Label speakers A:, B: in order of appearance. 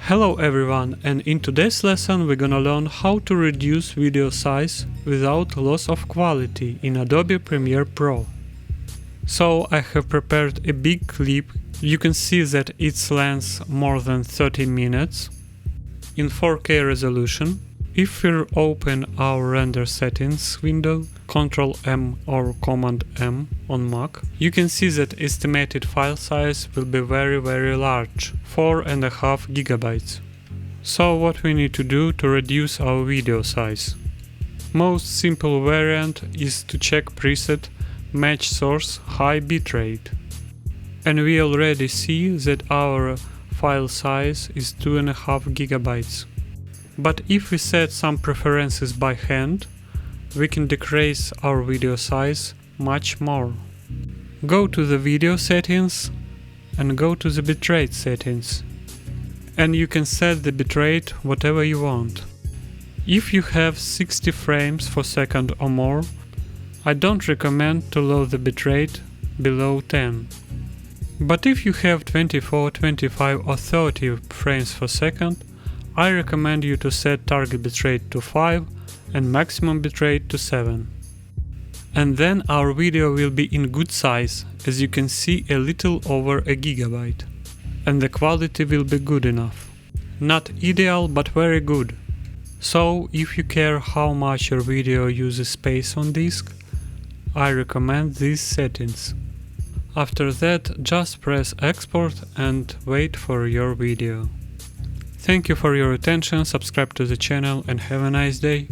A: Hello everyone, and in today's lesson we're gonna learn how to reduce video size without loss of quality in Adobe Premiere Pro. So I have prepared a big clip. You can see that its length more than 30 minutes in 4K resolution. If we open our render settings window, Ctrl M or Command M on Mac, you can see that estimated file size will be very large, 4.5 GB. So what we need to do to reduce our video size? Most simple variant is to check preset Match Source High Bitrate. And we already see that our file size is 2.5 GB. But if we set some preferences by hand, we can decrease our video size much more. Go to the video settings and go to the bitrate settings. And you can set the bitrate whatever you want. If you have 60 frames per second or more, I don't recommend to lower the bitrate below 10. But if you have 24, 25 or 30 frames per second, I recommend you to set target bitrate to 5 and maximum bitrate to 7. And then our video will be in good size, as you can see a little over a gigabyte. And the quality will be good enough. Not ideal, but very good. So if you care how much your video uses space on disk, I recommend these settings. After that, just press export and wait for your video. Thank you for your attention, subscribe to the channel and have a nice day.